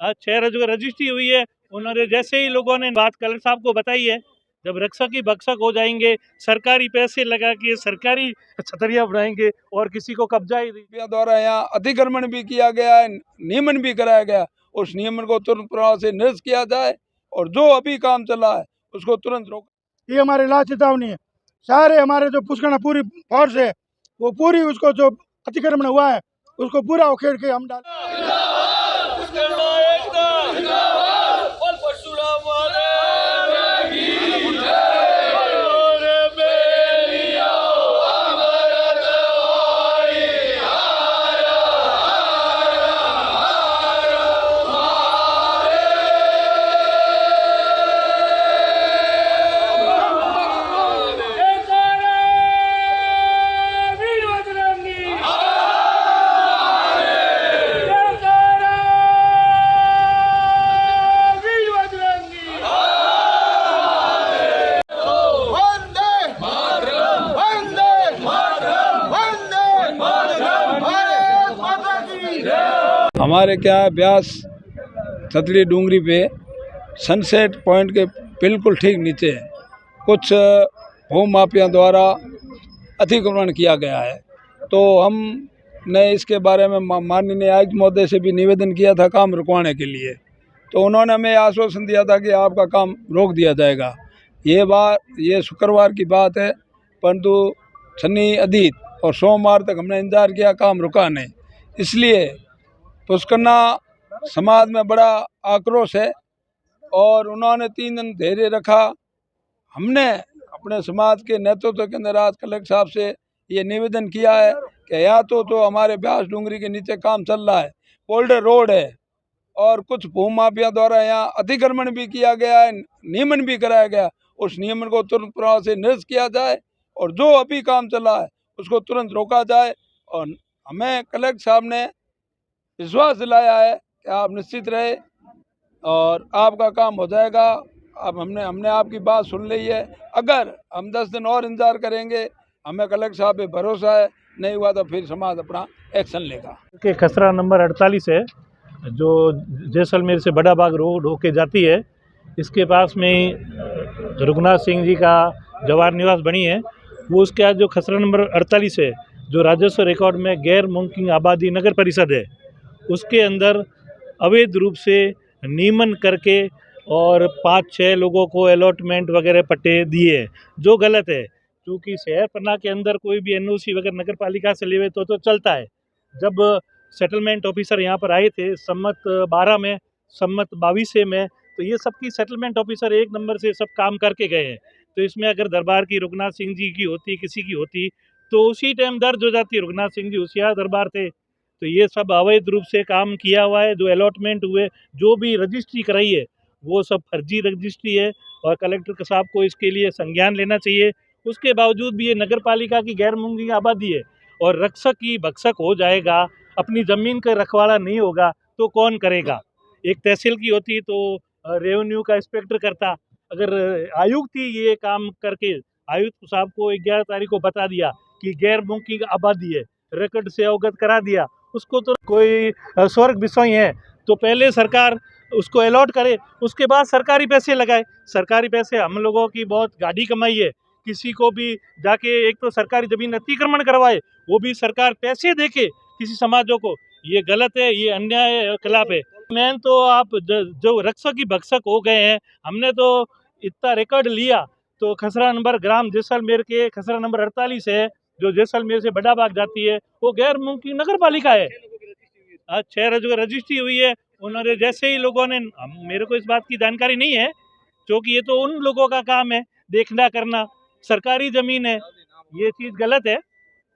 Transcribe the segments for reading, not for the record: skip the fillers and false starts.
आज 6 रजिस्ट्री हुई है। उन्होंने जैसे ही लोगों ने बात कलेक्टर साहब को बताई है, जब रक्षक ही भक्षक हो जाएंगे, सरकारी पैसे लगा के सरकारी छतरिया बनाएंगे और किसी को कब्जा ही द्वारा यहाँ अतिक्रमण भी किया गया है, नियमन भी कराया गया। उस नियमन को तुरंत प्रभाव से निरस्त किया जाए और जो अभी काम चला है उसको तुरंत रोका। ये हमारे लास्ट चेतावनी है। सारे हमारे जो पुष्करना पूरी फोर्स है वो पूरी उसको जो अतिक्रमण हुआ है उसको पूरा उखेड़ के हम डाल। हमारे क्या ब्यास छतरी डूंगरी पे सनसेट पॉइंट के बिल्कुल ठीक नीचे कुछ भू माफिया द्वारा अतिक्रमण किया गया है। तो हमने इसके बारे में माननीय आयुक्त महोदय से भी निवेदन किया था काम रुकवाने के लिए। तो उन्होंने हमें आश्वासन दिया था कि आपका काम रोक दिया जाएगा। ये शुक्रवार की बात है, परंतु शनि आदित्य और सोमवार तक हमने इंतजार किया, काम रुका नहीं। इसलिए पुष्करना समाज में बड़ा आक्रोश है और उन्होंने 3 दिन धैर्य रखा। हमने अपने समाज के नेतृत्व के अंदर आज कलेक्टर साहब से ये निवेदन किया है कि या तो हमारे ब्यास डूंगरी के नीचे काम चल रहा है, कोल्डर रोड है और कुछ भू माफिया द्वारा यहाँ अतिक्रमण भी किया गया है, नियमन भी कराया गया। उस नियमन को तुरंत प्रभाव से निरस्त किया जाए और जो अभी काम चला है उसको तुरंत रोका जाए। और हमें कलेक्टर साहब ने विश्वास दिलाया है कि आप निश्चित रहे और आपका काम हो जाएगा। अब हमने आपकी बात सुन ली है। अगर हम 10 दिन और इंतजार करेंगे, हमें कलेक्टर साहब पे भरोसा है, नहीं हुआ तो फिर समाज अपना एक्शन लेगा। के खसरा नंबर 48 है जो जैसलमेर से बड़ा बाग रोड होके जाती है। इसके पास में रघुनाथ सिंह जी का जवाहर निवास बनी है। वो उसके आज जो खसरा नंबर 48 है जो राजस्व रिकॉर्ड में गैर मुमकिन आबादी नगर परिषद है, उसके अंदर अवैध रूप से नियमन करके और 5-6 लोगों को अलॉटमेंट वगैरह पट्टे दिए, जो गलत है। क्योंकि शहर पन्ना के अंदर कोई भी एनओसी वगैरह नगर पालिका से लेवे तो चलता है। जब सेटलमेंट ऑफिसर यहाँ पर आए थे सम्मत 12 में, सम्मत 22 में, तो ये सबकी सेटलमेंट ऑफिसर 1 नंबर से सब काम करके गए हैं। तो इसमें अगर दरबार की रघुनाथ सिंह जी की होती, किसी की होती, तो उसी टाइम दर्ज हो जाती। रघुनाथ सिंह जी होशियार दरबार थे। तो ये सब अवैध रूप से काम किया हुआ है। जो अलॉटमेंट हुए, जो भी रजिस्ट्री कराई है, वो सब फर्जी रजिस्ट्री है और कलेक्टर साहब को इसके लिए संज्ञान लेना चाहिए। उसके बावजूद भी ये नगर पालिका की गैर मुमकिन आबादी है और रक्षक ही भक्षक हो जाएगा, अपनी ज़मीन का रखवाला नहीं होगा तो कौन करेगा। एक तहसील की होती तो रेवेन्यू का इंस्पेक्टर करता। अगर आयुक्त ही ये काम करके आयुक्त साहब को 11 तारीख को बता दिया कि गैर मुमकिन आबादी है, रिकॉर्ड से अवगत करा दिया, उसको तो कोई स्वर्ग विषय है तो पहले सरकार उसको अलॉट करे, उसके बाद सरकारी पैसे लगाए। सरकारी पैसे हम लोगों की बहुत गाड़ी कमाई है। किसी को भी जाके एक तो सरकारी ज़मीन अतिक्रमण करवाए, वो भी सरकार पैसे देके किसी समाजों को, ये गलत है, ये अन्याय है, खिलाफ है। मैन तो आप जो रक्षक ही भक्षक हो गए हैं। हमने तो इतना रिकॉर्ड लिया। तो खसरा नंबर ग्राम जैसलमेर के खसरा नंबर 48 है जो जैसलमेर से बड़ा बाग जाती है, वो गैर मुमकिन नगर पालिका है। आज 6 रजिस्ट्री हुई है। उन्होंने जैसे ही लोगों ने, मेरे को इस बात की जानकारी नहीं है क्योंकि ये तो उन लोगों का काम है देखना करना, सरकारी ज़मीन है, ये चीज़ गलत है।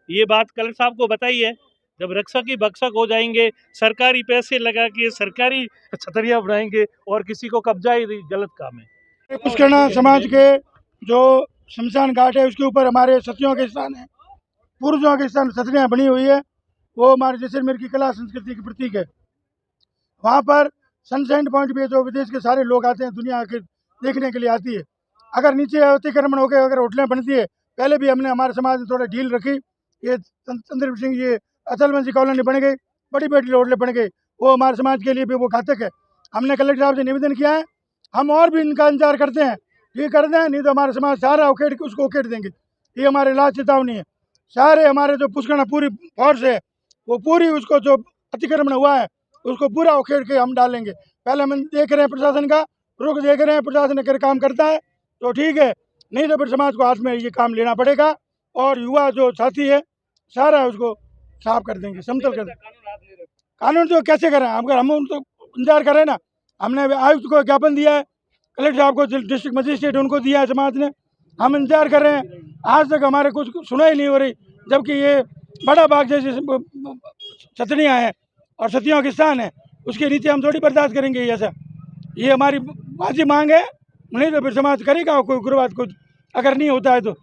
ये बात कलेक्टर साहब को बताई है। जब रक्षक ही भक्षक हो जाएंगे, सरकारी पैसे लगा के सरकारी छतरिया बनाएंगे और किसी को कब्जा ही, गलत काम है। पुष्करना समाज के जो शमशान घाट है उसके ऊपर हमारे सतियों के स्थान है, पूर्वजों के स्थान छतरियाँ बनी हुई है। वो हमारे जैसलमेर की कला संस्कृति की प्रतीक है। वहाँ पर सनसेट पॉइंट भी है जो विदेश के सारे लोग आते हैं, दुनिया आके देखने के लिए आती है। अगर नीचे अतिक्रमण हो गए, अगर होटलें बनती है, पहले भी हमने हमारे समाज में थोड़ा ढील रखी। ये चंद्र सिंह, ये अचलवंशी कॉलोनी बन गई, बड़ी बड़ी होटलें बन गई, वो हमारे समाज के लिए भी वो घातक है। हमने कलेक्टर साहब से निवेदन किया है, हम और भी इनका इंतजार करते हैं, ये कर दें, नहीं तो हमारे समाज सारा उखेड़ के उसको उखेड़ देंगे। ये हमारे लास्ट चेतावनी है। सारे हमारे जो पुष्करण पूरी फोर्स है वो पूरी उसको जो अतिक्रमण हुआ है उसको पूरा उखेड़ के हम डालेंगे। पहले हम देख रहे हैं प्रशासन का रुख देख रहे हैं, प्रशासन अगर काम करता है तो ठीक है, नहीं तो फिर समाज को हाथ में ये काम लेना पड़ेगा और युवा जो साथी है सारा उसको साफ कर देंगे, समतल कर देंगे। कानून तो कैसे करें, अगर हम उनको इंतजार करें ना, हमने आयुक्त को ज्ञापन दिया है, कलेक्टर साहब को, डिस्ट्रिक्ट मजिस्ट्रेट उनको दिया है समाज ने, हम इंतजार कर रहे हैं। आज तक हमारे कुछ सुनाई नहीं हो रही, जबकि ये बड़ा बाग जैसे सतनियाँ हैं और सतियों के स्थान है, उसके नीचे हम थोड़ी बर्दाश्त करेंगे ऐसा। ये हमारी वाजिब मांग है, नहीं तो फिर समाज करेगा कोई उग्रवाद कुछ, अगर नहीं होता है तो।